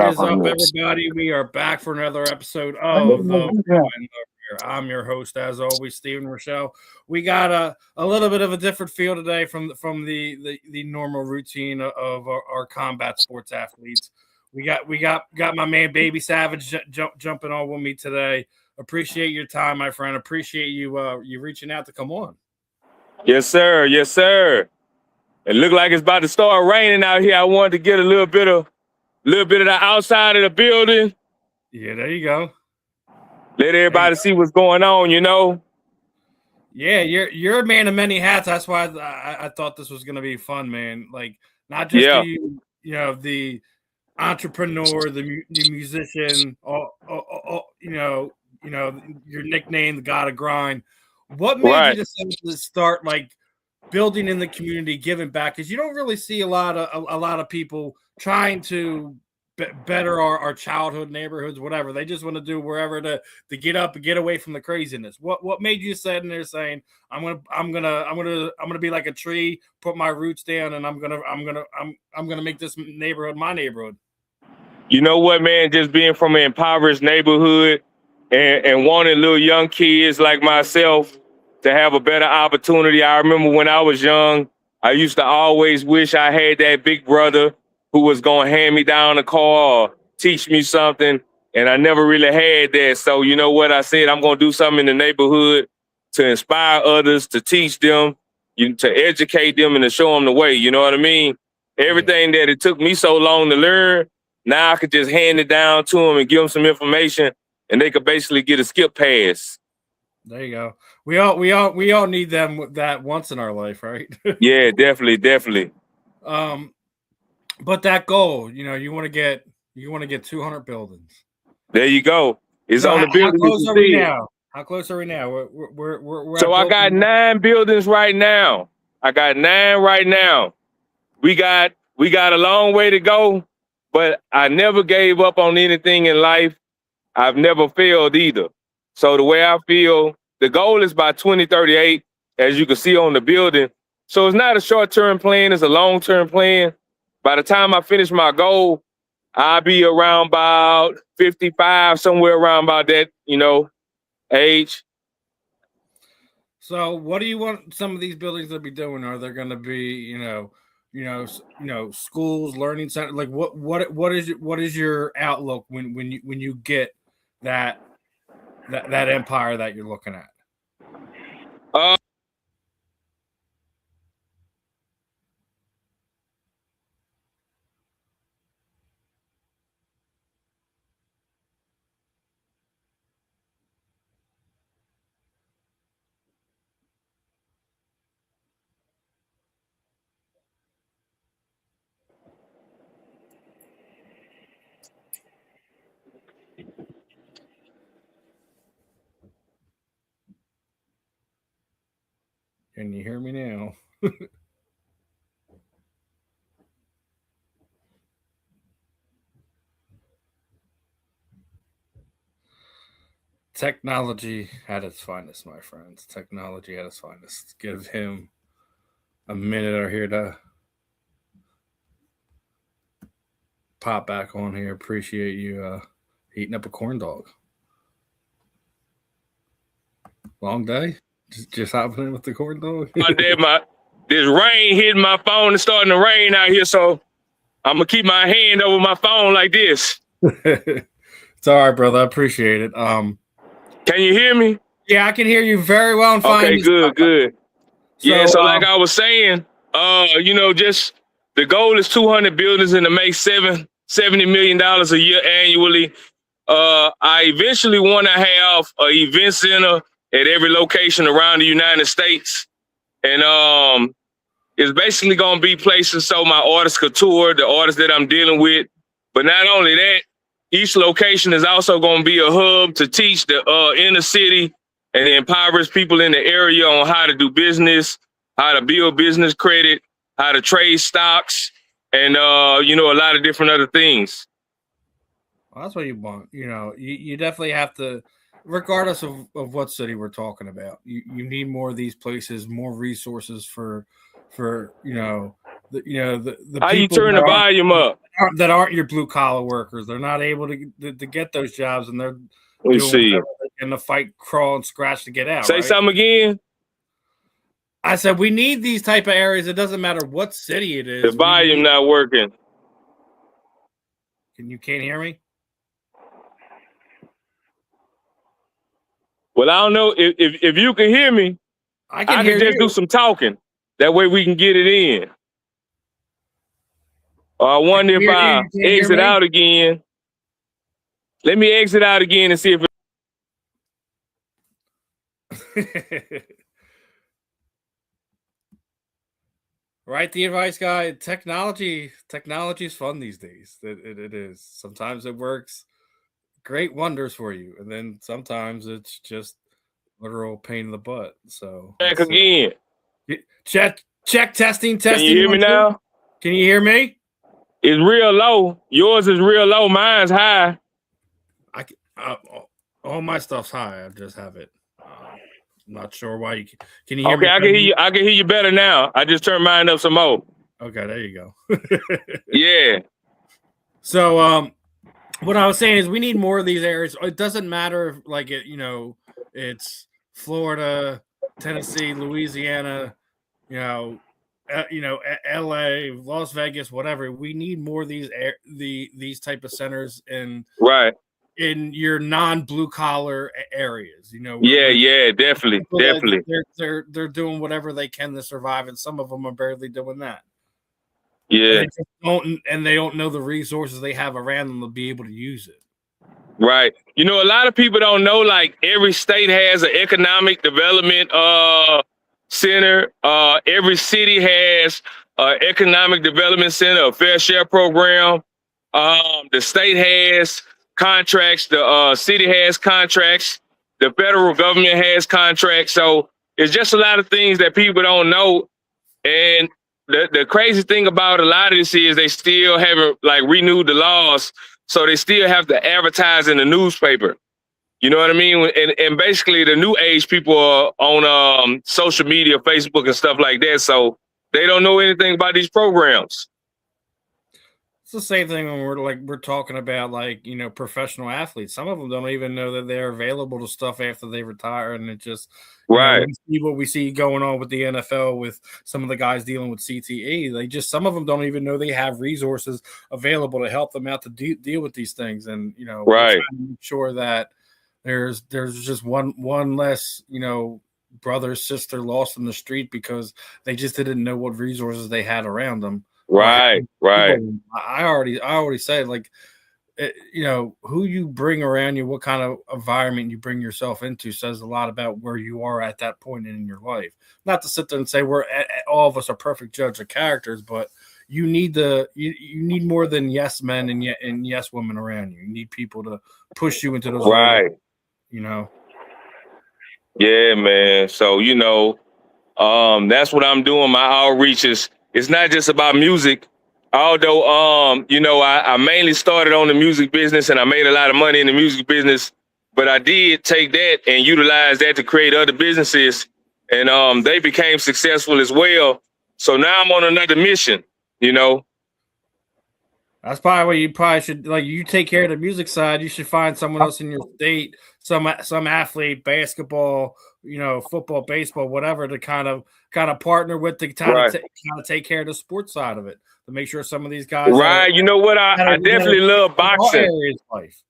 is up, everybody? We are back for another episode of I'm your host, as always, Steven Rychel. We got a little bit of a different feel today from the normal routine of our combat sports athletes. We got my man Baby Savage jumping on with me today. Appreciate your time, my friend. Appreciate you reaching out to come on. Yes, sir. Yes, sir. It looked like it's about to start raining out here. I wanted to get a little bit of the outside of the building. Yeah, there you go. Let everybody see what's going on, you know. Yeah, you're a man of many hats. That's why I thought this was gonna be fun, man. Like not just the entrepreneur, the musician, your nickname, the God of Grind. What made you decide to start like building in the community, giving back? Because you don't really see a lot of people trying to better our childhood neighborhoods, whatever. They just want to do wherever to get up and get away from the craziness. What made you sitting there saying, I'm gonna be like a tree, put my roots down, and I'm gonna make this neighborhood my neighborhood? You know what, man? Just being from an impoverished neighborhood and wanting little young kids like myself to have a better opportunity. I remember when I was young, I used to always wish I had that big brother who was going to hand me down a car or teach me something, and I never really had that. So you know what I said? I'm going to do something in the neighborhood to inspire others, to teach them, to educate them, and to show them the way. You know what I mean? Everything that it took me so long to learn, now I could just hand it down to them and give them some information, and they could basically get a skip pass. There you go. We all need that once in our life, right? Yeah, definitely. But that goal, you want to get 200 buildings. There you go. It's on the building. How close are we now? How close are we now? We're so I got 9 buildings right now. I got 9 right now. We got a long way to go, but I never gave up on anything in life. I've never failed either. So the way I feel, the goal is by 2038, as you can see on the building. So it's not a short-term plan, it's a long-term plan. By the time I finish my goal, I'll be around about 55, somewhere around about that, age. So what do you want some of these buildings to be doing? Are there going to be, schools, learning centers? Like what is your outlook when you get that empire that you're looking at? Can you hear me now? Technology at its finest, my friends. Technology at its finest. Give him a minute or here to pop back on here. Appreciate you eating up a corn dog. Long day? Just hopping in with the corn dog? This rain hitting my phone. It's starting to rain out here, so I'm going to keep my hand over my phone like this. It's all right, brother. I appreciate it. Can you hear me? Yeah, I can hear you very well and fine. Okay, good. So like I was saying, just the goal is 200 buildings and to make $70 million a year annually. I eventually want to have an event center at every location around the United States. And it's basically going to be places so my artists could tour, the artists that I'm dealing with. But not only that, each location is also going to be a hub to teach the inner city and the impoverished people in the area on how to do business, how to build business credit, how to trade stocks, and, a lot of different other things. Well, that's what you want. You definitely have to, regardless of what city we're talking about, you need more of these places, more resources for the how you turn the volume up? that aren't your blue collar workers. They're not able to get those jobs, and they're Let's see. in the fight, crawl, and scratch to get out. Say something again. I said we need these type of areas. It doesn't matter what city it is. The volume not working. Can't hear me? Well, I don't know if you can hear me. I can just do some talking. That way we can get it in. I wonder if I exit out again. Let me exit out again and see if Right, the advice guy. Technology is fun these days. It is. Sometimes it works great wonders for you, and then sometimes it's just literal pain in the butt. So back again. Check testing. Can you hear me now? Can you hear me? It's real low. Yours is real low. Mine's high. All my stuff's high. I just have it. I'm not sure why you can you hear me? Okay, I can hear you. I can hear you better now. I just turned mine up some more. Okay, there you go. Yeah. So what I was saying is we need more of these areas. It doesn't matter if like it's Florida, Tennessee, Louisiana, LA, Las Vegas, whatever. We need more of these type of centers in your non-blue collar areas, Yeah, definitely. They're doing whatever they can to survive, and some of them are barely doing that. Yeah, and they don't know the resources they have around them to be able to use it. Right. A lot of people don't know, like, every state has an economic development center. Every city has an economic development center, a fair share program. The state has contracts. The city has contracts. The federal government has contracts. So it's just a lot of things that people don't know. And the crazy thing about a lot of this is they still haven't renewed the laws. So they still have to advertise in the newspaper. You know what I mean? And basically the new age people are on social media, Facebook and stuff like that. So they don't know anything about these programs. It's the same thing when we're talking about professional athletes. Some of them don't even know that they're available to stuff after they retire, and it just we see what we see going on with the NFL with some of the guys dealing with CTE. Some of them don't even know they have resources available to help them out to deal with these things, and make sure that there's just one less brother sister lost in the street because they just didn't know what resources they had around them. Right. I already said, who you bring around you, what kind of environment you bring yourself into says a lot about where you are at that point in your life. Not to sit there and say all of us are perfect judge of characters, but you need you need more than yes men and yes women around you. You need people to push you into those areas, Yeah, man. So that's what I'm doing. My outreach is. It's not just about music, although, I mainly started on the music business and I made a lot of money in the music business, but I did take that and utilize that to create other businesses, and they became successful as well. So now I'm on another mission, That's probably what you probably should, you take care of the music side. You should find someone else in your state, some athlete, basketball, football, baseball, whatever, to kind of partner with to kind of take care of the sports side of it, to make sure some of these guys. Right. You know what? I definitely love boxing. Life,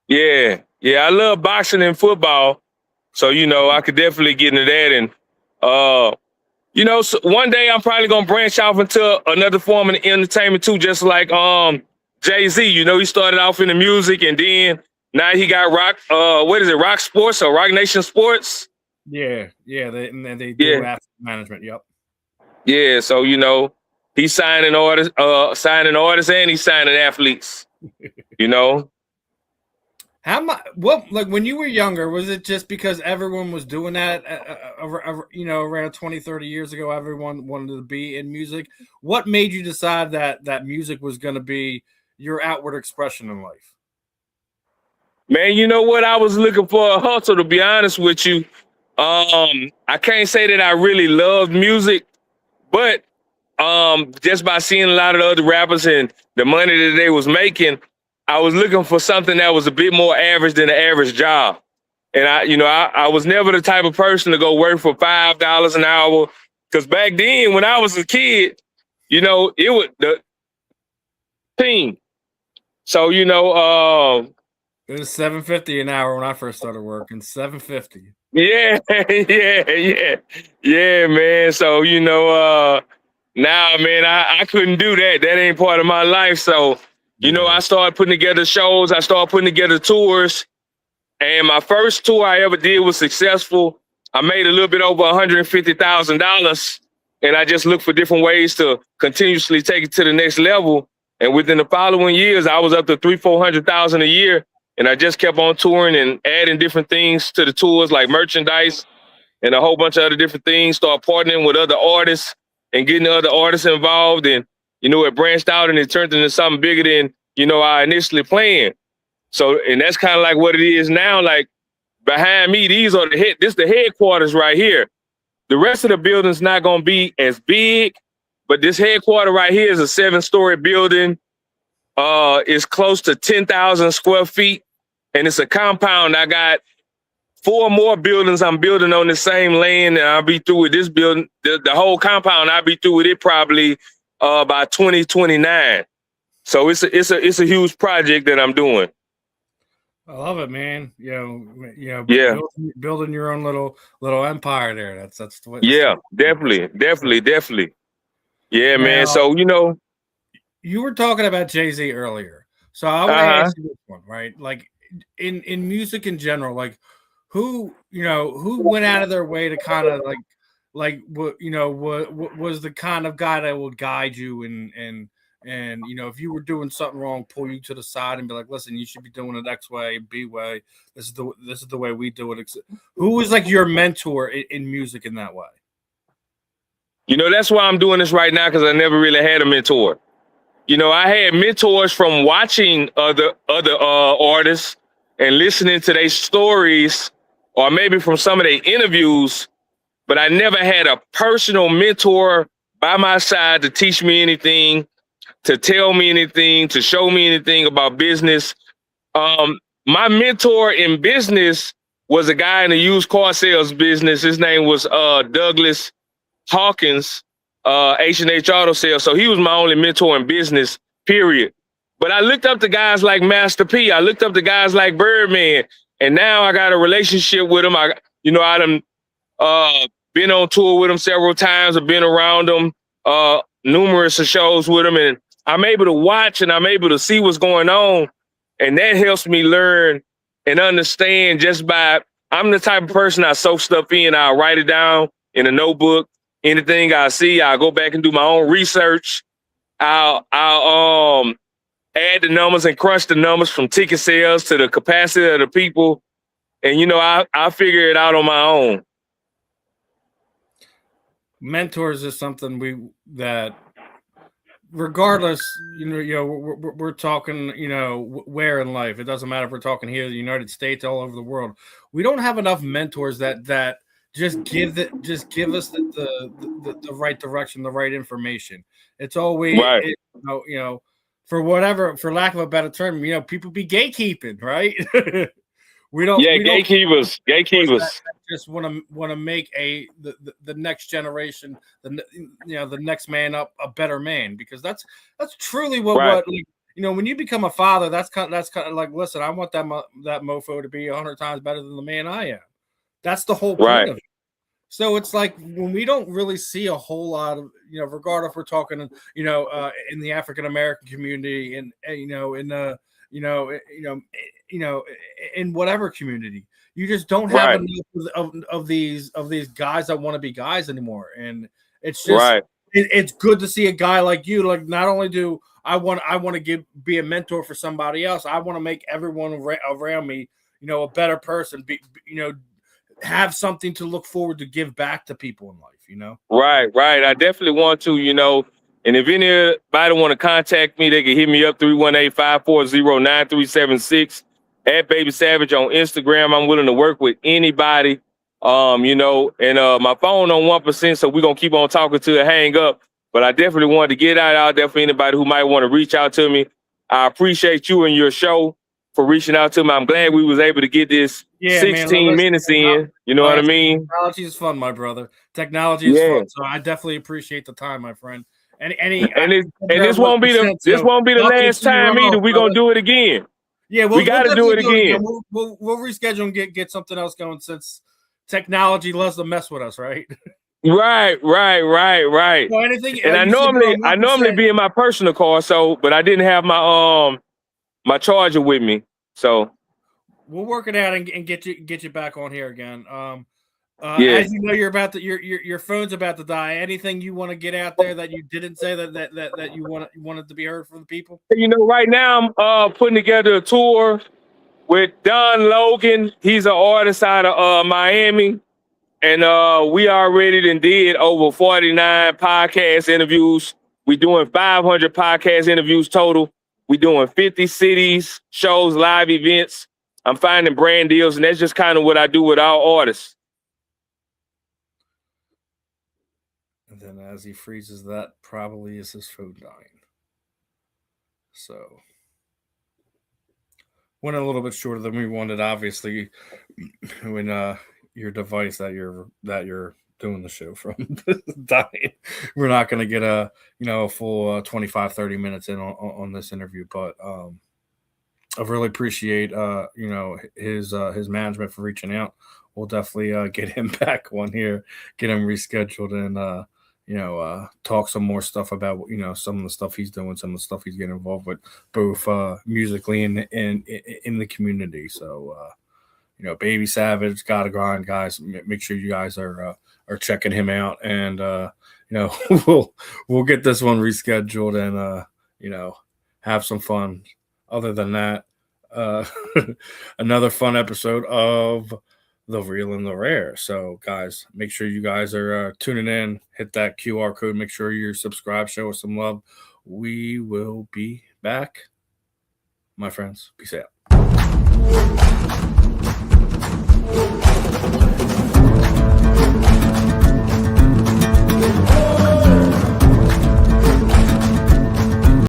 Yeah. I love boxing and football. So, I could definitely get into that. And, so one day I'm probably going to branch off into another form of entertainment too, just like Jay-Z. He started off in the music, and then now he got Rock Sports or Rock Nation Sports? Yeah. They do athlete management. Yep. Yeah, so he's signing artists, and he's signing athletes. When you were younger, was it just because everyone was doing that? Around 20, 30 years ago, everyone wanted to be in music. What made you decide that music was going to be your outward expression in life? Man, you know what? I was looking for a hustle, to be honest with you. I can't say that I really loved music, but just by seeing a lot of the other rappers and the money that they was making, I was looking for something that was a bit more average than the average job. And I was never the type of person to go work for $5 an hour. Because back then, when I was a kid, it was the team. So, it was $7.50 an hour when I first started working. $7.50. Yeah, man. So, now, man, I couldn't do that. That ain't part of my life. So, I started putting together shows. I started putting together tours. And my first tour I ever did was successful. I made a little bit over $150,000. And I just looked for different ways to continuously take it to the next level. And within the following years, I was up to $300,000-400,000 a year. And I just kept on touring and adding different things to the tours, like merchandise and a whole bunch of other different things. Start partnering with other artists and getting other artists involved. And, it branched out and it turned into something bigger than, I initially planned. So, and that's kind of like what it is now. Like behind me, this is the headquarters right here. The rest of the building's not going to be as big, but this headquarter right here is a 7-story building. It's close to 10,000 square feet. And it's a compound. I got 4 more buildings I'm building on the same land, and I'll be through with this building. The whole compound, I'll be through with it probably by 2029. So it's a huge project that I'm doing. I love it, man. Yeah. Building your own little empire there. That's the way. Yeah, definitely. Yeah, now, man. So you were talking about Jay-Z earlier. So I want to ask you this one, right? Like in music in general, like who went out of their way to kind of like what was the kind of guy that would guide you and if you were doing something wrong, pull you to the side and be like, listen, you should be doing it X way, B way. This is the way we do it. Who was like your mentor in music in that way? That's why I'm doing this right now, because I never really had a mentor. I had mentors from watching other artists and listening to their stories, or maybe from some of their interviews, but I never had a personal mentor by my side to teach me anything, to tell me anything, to show me anything about business. My mentor in business was a guy in the used car sales business. His name was Douglas Hawkins, H&H Auto Sales. So he was my only mentor in business, period. But I looked up to guys like Master P. I looked up to guys like Birdman. And now I got a relationship with him. I done been on tour with him several times. I've been around him, numerous shows with him. And I'm able to watch and I'm able to see what's going on. And that helps me learn and understand I'm the type of person, I soak stuff in. I'll write it down in a notebook. Anything I see, I'll go back and do my own research. I'll add the numbers and crunch the numbers from ticket sales to the capacity of the people. And, I figure it out on my own. Mentors is something that regardless, we're talking, where in life, it doesn't matter if we're talking here in the United States, all over the world. We don't have enough mentors that just give us the right direction, the right information. It's always, right. For lack of a better term, people be gatekeeping, right? Gatekeepers. That just want to make the next generation, the next man up a better man, because that's truly what when you become a father, that's kind of like, listen, I want that mofo to be 100 times better than the man I am. That's the whole point of it. So it's like when we don't really see a whole lot of, regardless if we're talking, in the African American community and in whatever community, you just don't have enough of these guys that want to be guys anymore. And it's just it's good to see a guy like you. Like, not only do I want to be a mentor for somebody else, I want to make everyone around me, a better person. Have something to look forward to give back to people in life. Right. I definitely want to, and if anybody want to contact me, they can hit me up 318-540-9376 at Baby Savage on Instagram. I'm willing to work with anybody, and my phone on 1%, so we're gonna keep on talking till it hang up. But I definitely wanted to get out there for anybody who might want to reach out to me. I appreciate you and your show for reaching out to me. I'm glad we was able to get this 16 minutes in. You know what I mean? Technology is fun, my brother. Technology is fun. So I definitely appreciate the time, my friend. And this won't be the last time either. We're gonna do it again. Yeah, we gotta do it again. We'll reschedule and get something else going since technology loves to mess with us, right? Right. So anything, and I normally be in my personal car, but I didn't have my my charger with me, so we'll work it out and get you back on here again. As you know, your phone's about to die. Anything you want to get out there that you didn't say that you wanted to be heard for the people? You know, right now I'm putting together a tour with Don Logan. He's an artist out of Miami. And we already did over 49 podcast interviews. We're doing 500 podcast interviews total. We're doing 50 cities, shows, live events. I'm finding brand deals, and that's just kind of what I do with all artists. And then as he freezes, that probably is his phone dying. So went a little bit shorter than we wanted, obviously, when your device that you're doing the show from dying. We're not going to get a full 25 30 minutes in on this interview, but I really appreciate his management for reaching out. We'll definitely get him back on here, get him rescheduled, and talk some more stuff about some of the stuff he's doing, some of the stuff he's getting involved with, both musically and in the community. So Baby Savage, Gotta Grind, guys. Make sure you guys are checking him out, and we'll get this one rescheduled and have some fun. Other than that, another fun episode of The Real and the Rare. So, guys, make sure you guys are tuning in. Hit that QR code. Make sure you're subscribed. Show us some love. We will be back, my friends. Peace out.